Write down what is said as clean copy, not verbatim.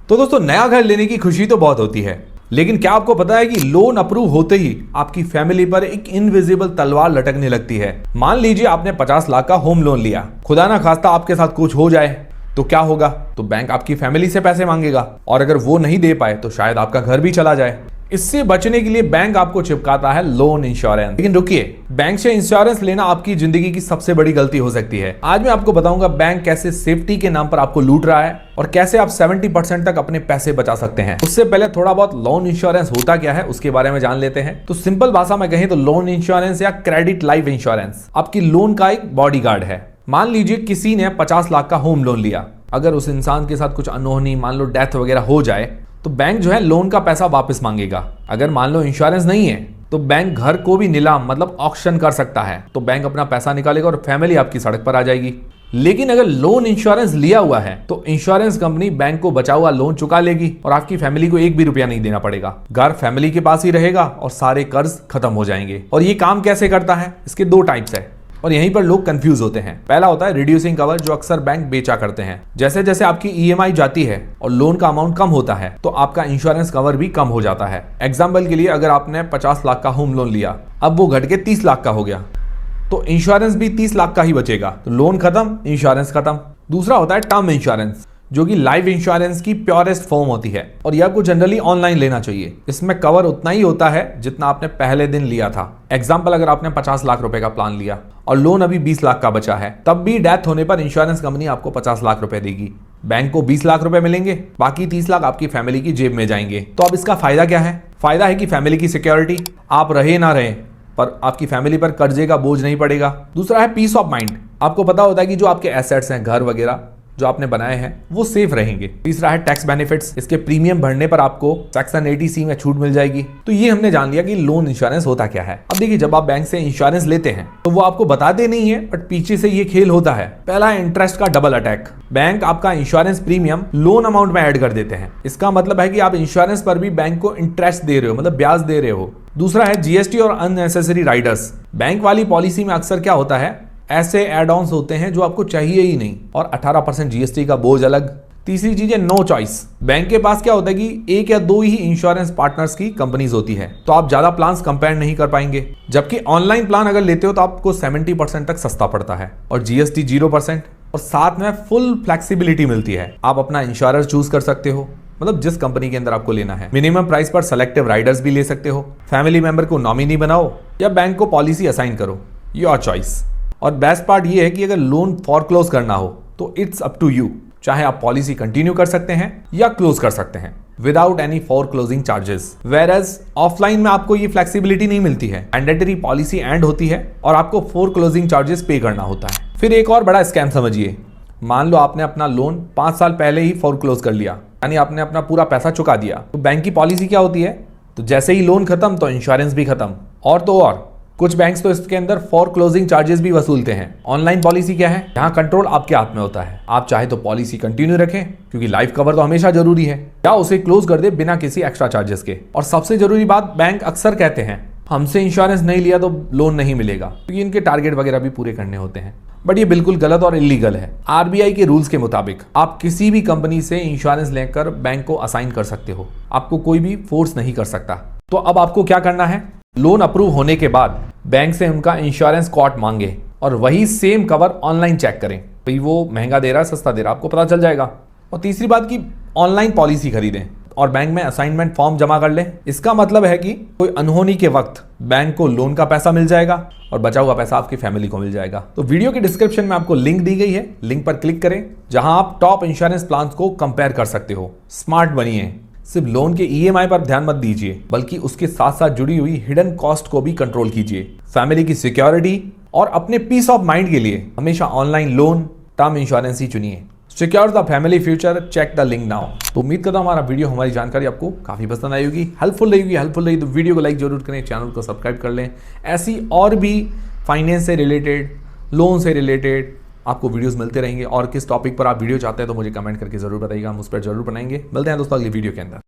तो दोस्तों, नया घर लेने की खुशी तो बहुत होती है, लेकिन क्या आपको पता है कि लोन अप्रूव होते ही आपकी फैमिली पर एक इनविजिबल तलवार लटकने लगती है। मान लीजिए आपने 50 लाख का होम लोन लिया, खुदा ना खास्ता आपके साथ कुछ हो जाए तो क्या होगा? तो बैंक आपकी फैमिली से पैसे मांगेगा, और अगर वो नहीं दे पाए तो शायद आपका घर भी चला जाए। इससे बचने के लिए बैंक आपको चिपकाता है लोन इंश्योरेंस। लेकिन रुकिए, बैंक से इंश्योरेंस लेना आपकी जिंदगी की सबसे बड़ी गलती हो सकती है। आज मैं आपको बताऊंगा बैंक कैसे सेफ्टी के नाम पर आपको लूट रहा है और कैसे आप 70% तक अपने पैसे बचा सकते हैं। उससे पहले थोड़ा बहुत लोन इंश्योरेंस होता क्या है उसके बारे में जान लेते हैं। तो सिंपल भाषा में कहें तो लोन इंश्योरेंस या क्रेडिट लाइफ इंश्योरेंस आपकी लोन का एक बॉडीगार्ड है। मान लीजिए किसी ने 50 लाख का होम लोन लिया, अगर उस इंसान के साथ कुछ अनहोनी, मान लो डेथ वगैरह हो जाए, तो बैंक जो है लोन का पैसा वापस मांगेगा। अगर मान लो इंश्योरेंस नहीं है तो बैंक घर को भी नीलाम मतलब ऑक्शन कर सकता है, तो बैंक अपना पैसा निकालेगा और फैमिली आपकी सड़क पर आ जाएगी। लेकिन अगर लोन इंश्योरेंस लिया हुआ है तो इंश्योरेंस कंपनी बैंक को बचा हुआ लोन चुका लेगी और आपकी फैमिली को एक भी रुपया नहीं देना पड़ेगा। घर फैमिली के पास ही रहेगा और सारे कर्ज खत्म हो जाएंगे। और ये काम कैसे करता है? इसके दो टाइप्स है और यहीं पर लोग कंफ्यूज होते हैं। पहला होता है रिड्यूसिंग कवर, जो अक्सर बैंक बेचा करते हैं। जैसे जैसे आपकी ईएमआई जाती है और लोन का अमाउंट कम होता है तो आपका इंश्योरेंस कवर भी कम हो जाता है। एग्जाम्पल के लिए, अगर आपने 50 लाख का होम लोन लिया, अब वो घट के 30 लाख का हो गया, तो इंश्योरेंस भी 30 लाख का ही बचेगा। तो लोन खत्म, इंश्योरेंस खत्म। दूसरा होता है टर्म इंश्योरेंस, जो कि लाइफ इंश्योरेंस की प्योरेस्ट फॉर्म होती है और यह आपको जनरली ऑनलाइन लेना चाहिए। इसमें कवर उतना ही होता है जितना आपने पहले दिन लिया था। एग्जाम्पल, अगर आपने 50 लाख रुपए का प्लान लिया और लोन अभी 20 लाख का बचा है, तब भी डेथ होने पर इंश्योरेंस कंपनी आपको 50 लाख रुपए देगी। बैंक को 20 लाख रुपए मिलेंगे, बाकी 30 लाख आपकी फैमिली की जेब में जाएंगे। तो अब इसका फायदा क्या है? फायदा है कि फैमिली की सिक्योरिटी, आप रहे ना रहे पर आपकी फैमिली पर कर्जे का बोझ नहीं पड़ेगा। दूसरा है पीस ऑफ माइंड, आपको पता होता है कि जो आपके एसेट्स हैं, घर वगैरह जो आपने बनाए हैं, वो सेफ रहेंगे। तीसरा है टैक्स बेनिफिट्स, इसके प्रीमियम भरने पर आपको सेक्शन 80C में छूट मिल जाएगी। तो ये हमने जान लिया कि लोन इंश्योरेंस होता क्या है। अब देखिए, जब आप बैंक से इंश्योरेंस लेते हैं तो वो आपको बताते नहीं है, बट पीछे से ये खेल होता है। पहला है इंटरेस्ट का डबल अटैक। बैंक आपका इंश्योरेंस प्रीमियम लोन अमाउंट में ऐड कर देते हैं। इसका मतलब है कि आप इंश्योरेंस पर भी बैंक को इंटरेस्ट दे रहे हो, मतलब ब्याज दे रहे हो। दूसरा है जीएसटी और अननेसेसरी राइडर्स। बैंक वाली पॉलिसी में अक्सर क्या होता है, ऐसे एड ऑन्स होते हैं जो आपको चाहिए ही नहीं, और 18% जीएसटी का बोझ अलग। तीसरी चीज है नो चॉइस। बैंक के पास क्या होता है कि एक या दो ही इंश्योरेंस पार्टनर्स की कंपनीज होती है, तो आप ज्यादा प्लान्स कंपेयर नहीं कर पाएंगे। जबकि ऑनलाइन प्लान अगर लेते हो तो आपको 70% तक सस्ता पड़ता है और जीएसटी 0%, और साथ में फुल फ्लेक्सिबिलिटी मिलती है। आप अपना इंश्योरर चूज कर सकते हो, मतलब जिस कंपनी के अंदर आपको लेना है। मिनिमम प्राइस पर सेलेक्टिव राइडर्स भी ले सकते हो। फैमिली मेंबर को नॉमिनी बनाओ या बैंक को पॉलिसी असाइन करो, योर चॉइस। और बेस्ट पार्ट ये है कि अगर लोन फॉरक्लोज करना हो तो इट्स अप टू यू। चाहे आप पॉलिसी कंटिन्यू कर सकते हैं या क्लोज कर सकते हैं without any foreclosing charges. Whereas offline में आपको ये फ्लेक्सिबिलिटी नहीं मिलती है। मैंडेटरी पॉलिसी एंड होती है और आपको फॉरक्लोजिंग चार्जेस पे करना होता है। फिर एक और बड़ा स्कैम समझिए, मान लो आपने अपना लोन 5 साल पहले ही फॉरक्लोज कर लिया, यानी आपने अपना पूरा पैसा चुका दिया। तो बैंक की पॉलिसी क्या होती है, तो जैसे ही लोन खत्म तो इंश्योरेंस भी खत्म। और तो और कुछ बैंक्स तो इसके अंदर फॉर क्लोजिंग चार्जेस भी वसूलते हैं। ऑनलाइन पॉलिसी क्या है, यहाँ कंट्रोल आपके हाथ में होता है। आप चाहे तो पॉलिसी कंटिन्यू रखें, क्योंकि लाइफ कवर तो हमेशा जरूरी है, या उसे क्लोज कर दे बिना किसी एक्स्ट्रा चार्जेस के। और सबसे जरूरी बात, बैंक अक्सर कहते हैं हमसे इंश्योरेंस नहीं लिया तो लोन नहीं मिलेगा, क्योंकि इनके टारगेट वगैरह भी पूरे करने होते हैं। बट ये बिल्कुल गलत और इलीगल है। आरबीआई के रूल्स के मुताबिक आप किसी भी कंपनी से इंश्योरेंस लेकर बैंक को असाइन कर सकते हो, आपको कोई भी फोर्स नहीं कर सकता। तो अब आपको क्या करना है, लोन अप्रूव होने के बाद बैंक से उनका इंश्योरेंस क्वार्ट मांगे और वही सेम कवर ऑनलाइन चेक करें, भाई वो महंगा दे रहा है सस्ता दे रहा है, आपको पता चल जाएगा। और तीसरी बात कि ऑनलाइन पॉलिसी खरीदें और बैंक में असाइनमेंट फॉर्म जमा कर लें। इसका मतलब है कि कोई अनहोनी के वक्त बैंक को लोन का पैसा मिल जाएगा और बचा हुआ पैसा आपकी फैमिली को मिल जाएगा। तो वीडियो के डिस्क्रिप्शन में आपको लिंक दी गई है, लिंक पर क्लिक करें, जहां आप टॉप इंश्योरेंस प्लान को कंपेयर कर सकते हो। स्मार्ट बनिए, सिर्फ लोन के ईएमआई पर ध्यान मत दीजिए, बल्कि उसके साथ साथ जुड़ी हुई हिडन कॉस्ट को भी कंट्रोल कीजिए। फैमिली की सिक्योरिटी और अपने पीस ऑफ माइंड के लिए हमेशा ऑनलाइन लोन टर्म इंश्योरेंस ही चुनिए। Secure the family future, check the link now. तो उम्मीद करता हूं हमारा वीडियो, हमारी जानकारी आपको काफी पसंद आई होगी, हेल्पफुल रही तो वीडियो को लाइक जरूर करें, चैनल को सब्सक्राइब कर लें। ऐसी और भी फाइनेंस से रिलेटेड, लोन से रिलेटेड आपको वीडियोस मिलते रहेंगे। और किस टॉपिक पर आप वीडियो चाहते हैं तो मुझे कमेंट करके जरूर बताइएगा, हम उस पर जरूर बनाएंगे। मिलते हैं दोस्तों अगली वीडियो के अंदर।